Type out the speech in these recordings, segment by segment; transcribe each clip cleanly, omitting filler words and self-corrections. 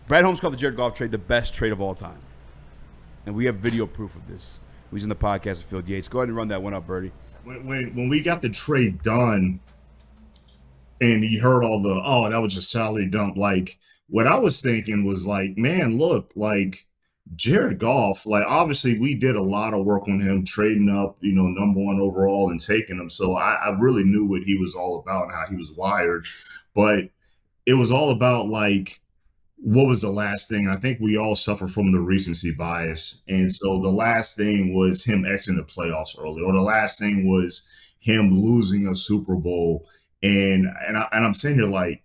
Brad Holmes called the Jared Goff trade the best trade of all time. And we have video proof of this. He's in the podcast with Phil Yates. Go ahead and run that one up, Birdie. When we got the trade done and you heard all that was just salary dump. Like, what I was thinking was like, man, look, like, Jared Goff, like, obviously we did a lot of work on him trading up, number 1 overall and taking him. So I really knew what he was all about and how he was wired. But it was all about, like, what was the last thing? I think we all suffer from the recency bias. And so the last thing was him exiting the playoffs early, or the last thing was him losing a Super Bowl. And I'm sitting here like,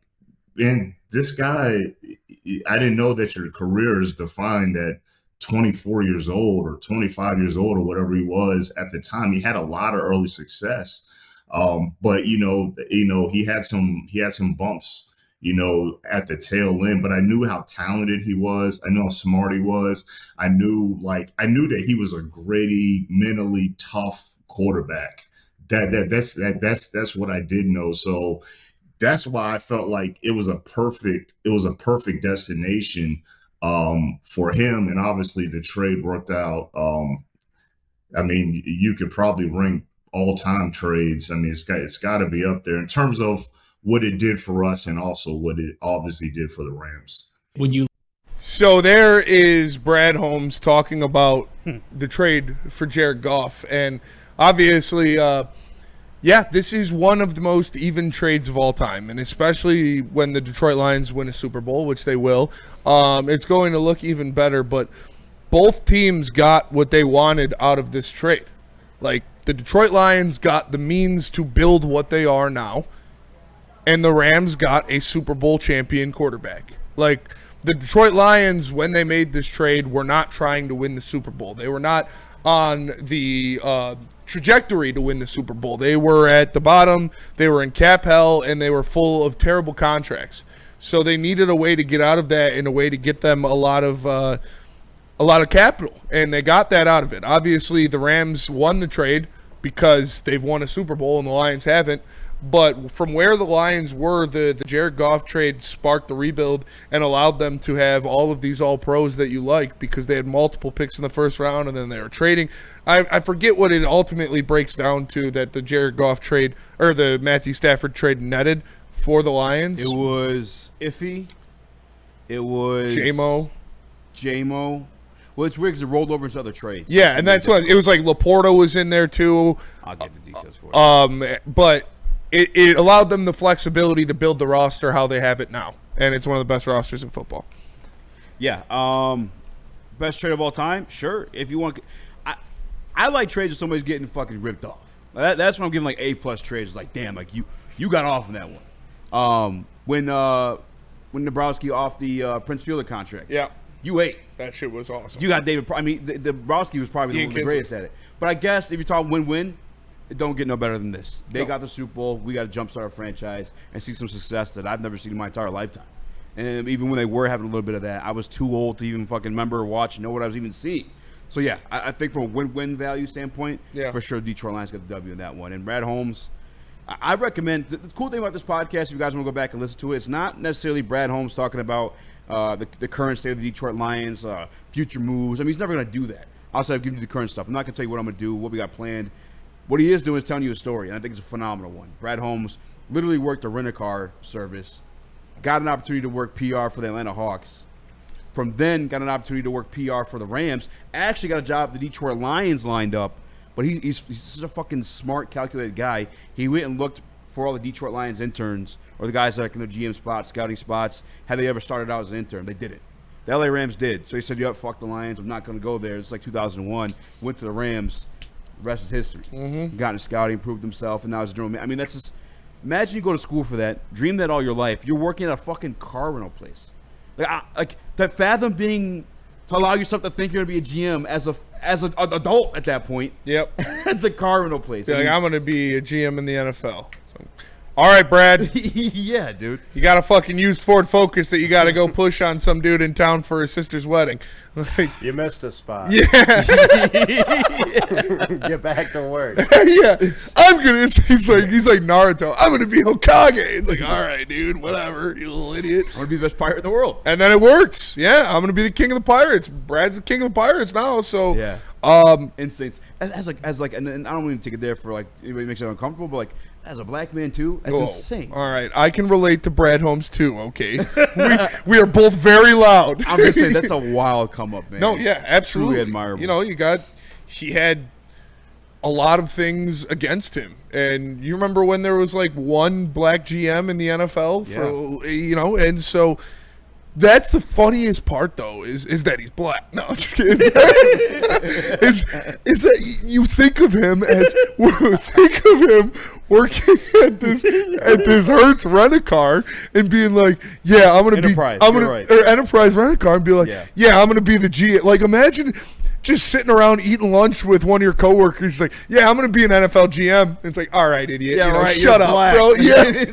man, this guy, I didn't know that your career is defined at 24 years old or 25 years old or whatever he was at the time. He had a lot of early success. But he had some bumps, at the tail end, but I knew how talented he was. I knew how smart he was. I knew that he was a gritty, mentally tough quarterback. That's what I did know. So that's why I felt like it was a perfect destination for him. And obviously the trade worked out. I mean, you could probably rank all-time trades. I mean, it's got to be up there in terms of what it did for us and also what it obviously did for the Rams. So there is Brad Holmes talking about the trade for Jared Goff. And obviously, this is one of the most even trades of all time. And especially when the Detroit Lions win a Super Bowl, which they will, it's going to look even better. But both teams got what they wanted out of this trade. Like, the Detroit Lions got the means to build what they are now, and the Rams got a Super Bowl champion quarterback. Like, the Detroit Lions, when they made this trade, were not trying to win the Super Bowl. They were not on the trajectory to win the Super Bowl. They were at the bottom, they were in cap hell, and they were full of terrible contracts. So they needed a way to get out of that and a way to get them a lot of capital, and they got that out of it. Obviously, the Rams won the trade because they've won a Super Bowl and the Lions haven't. But from where the Lions were, the Jared Goff trade sparked the rebuild and allowed them to have all of these all-pros that you like because they had multiple picks in the first round and then they were trading. I forget what it ultimately breaks down to that the Jared Goff trade or the Matthew Stafford trade netted for the Lions. It was iffy. It was J-Mo. Well, it's weird because it rolled over into other trades. Yeah, and that's what – it was like Laporta was in there too. I'll get the details for it. But it allowed them the flexibility to build the roster how they have it now. And it's one of the best rosters in football. Yeah. Best trade of all time? Sure. If you want – I like trades if somebody's getting fucking ripped off. That's when I'm giving like A-plus trades. It's like, damn, like you got off on that one. When Dabrowski off the Prince Fielder contract. Yeah. You ate. That shit was awesome. You got David. I mean, Dabrowski was probably the greatest at it. But I guess if you're talking win-win, it don't get no better than this. They got the Super Bowl. We got to jumpstart our franchise and see some success that I've never seen in my entire lifetime. And even when they were having a little bit of that, I was too old to even fucking remember or watch and know what I was even seeing. So, yeah, I think from a win-win value standpoint, for sure Detroit Lions got the W in that one. And Brad Holmes, I recommend – the cool thing about this podcast, if you guys want to go back and listen to it, it's not necessarily Brad Holmes talking about the current state of the Detroit Lions, future moves. I mean, he's never going to do that. Also, I've given you the current stuff. I'm not going to tell you what I'm going to do, what we got planned. What he is doing is telling you a story, and I think it's a phenomenal one. Brad Holmes literally worked a rent-a-car service, got an opportunity to work PR for the Atlanta Hawks. From then, got an opportunity to work PR for the Rams. Actually got a job at the Detroit Lions lined up, but he's such a fucking smart, calculated guy. He went and looked for all the Detroit Lions interns or the guys that are in the GM spots, scouting spots. Had they ever started out as an intern? They didn't. The LA Rams did. So he said, "Yep, fuck the Lions. I'm not going to go there." It's like 2001. Went to the Rams. The rest is history. Got into scouting, proved himself, and now he's a general man. I mean, that's just – imagine you go to school for that, dream that all your life. You're working at a fucking car rental place. Like that fathom being – to allow yourself to think you're going to be a GM as an adult at that point. Yep. At the car rental place. I'm going to be a GM in the NFL. So, All right, Brad. Yeah, dude. You got a fucking used Ford Focus that you got to go push on some dude in town for his sister's wedding. Like, You missed a spot. yeah. Get back to work. Yeah. He's like Naruto. I'm going to be Hokage. It's like, all right, dude, whatever, you little idiot. I want to be the best pirate in the world. And then it works. Yeah, I'm going to be the king of the pirates. Brad's the king of the pirates now, so. Yeah. Instincts. And I don't want to take it there for like anybody makes it uncomfortable, but like as a black man too, that's insane. All right, I can relate to Brad Holmes too. Okay, we are both very loud. I'm just saying that's a wild come up, man. No, yeah, absolutely. Truly admirable. You know, she had a lot of things against him, and you remember when there was like one black GM in the NFL for and so. That's the funniest part, though, is that he's black. No, I'm just kidding. Is that you think of him working at this Hertz rent-a-car and being like, yeah, I'm gonna or Enterprise rent-a-car and be like, yeah, I'm gonna be the G. Like, imagine just sitting around eating lunch with one of your coworkers. He's like, yeah, I'm gonna be an NFL GM. And it's like, all right, idiot. Yeah, right. Shut up, black. bro. Yeah.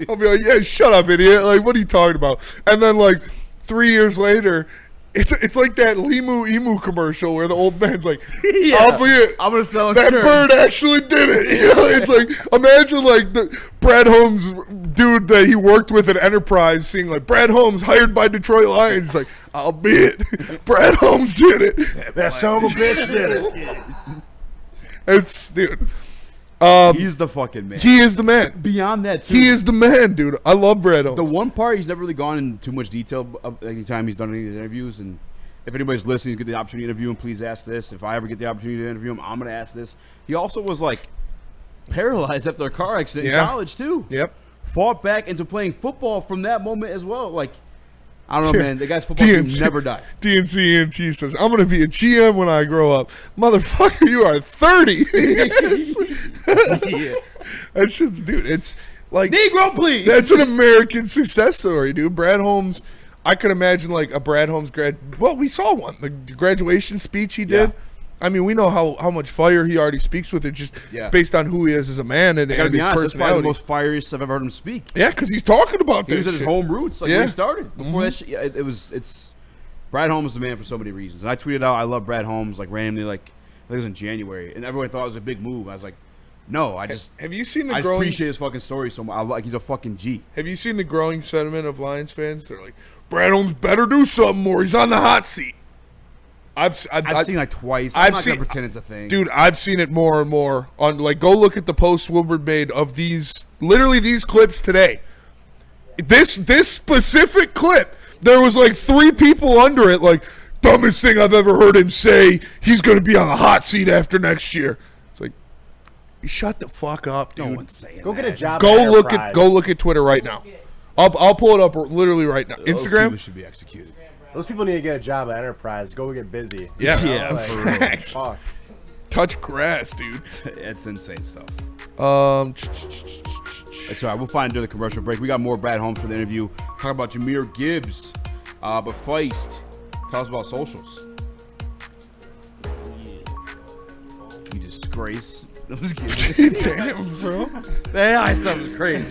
I'll be like, yeah, shut up, idiot. Like, what are you talking about? And then, like, 3 years later, it's like that Limu Emu commercial where the old man's like, I'm going to sell insurance. That bird actually did it. You know, it's like, imagine, like, the Brad Holmes dude that he worked with at Enterprise seeing, like, Brad Holmes hired by Detroit Lions. He's like, I'll be it. Brad Holmes did it. That son of a bitch did it. It's, dude. He's the fucking man. He is the man. Beyond that, too. He is the man, dude. I love Brad Holmes. The one part he's never really gone into too much detail anytime he's done any of these interviews. And if anybody's listening, get the opportunity to interview him, please ask this. If I ever get the opportunity to interview him, I'm going to ask this. He also was like paralyzed after a car accident in college, too. Yep. Fought back into playing football from that moment as well. Like, I don't know, man. The guy's football team never died. DNC EMT says, I'm going to be a GM when I grow up. Motherfucker, you are 30. That shit's, dude, it's like... Negro, please! That's an American success story, dude. Brad Holmes, I could imagine, like, a Brad Holmes Well, we saw one. The graduation speech he did. Yeah. I mean, we know how much fire he already speaks with it just based on who he is as a man and his personality. That's probably the most fieriest I've ever heard him speak. Yeah, because he's talking about this. He was at his home roots, like when he started. Before that shit, it's Brad Holmes is the man for so many reasons. And I tweeted out, I love Brad Holmes, like randomly, like I think it was in January, and everyone thought it was a big move. I was like, no, have you seen I appreciate his fucking story so much. He's a fucking G. Have you seen the growing sentiment of Lions fans? They're like, Brad Holmes better do something more. He's on the hot seat. I've seen like twice. I'm not gonna pretend it's a thing, dude. I've seen it more and more on like go look at the posts Woodward made of these clips today. This specific clip, there was like 3 people under it like dumbest thing I've ever heard him say. He's gonna be on the hot seat after next year. It's like, shut the fuck up, dude. No one's saying Go that. get a job. Go look at Twitter right now. I'll pull it up literally right now. Those Instagram people should be executed. Those people need to get a job at Enterprise. Go get busy. Yeah, Like, fuck. Touch grass, dude. It's insane stuff. It's all right. We'll find it during the commercial break. We got more Brad Holmes for the interview. Talk about Jahmyr Gibbs. But Feist, tell us about socials. You disgrace. I was kidding. damn, bro. That stuff is crazy.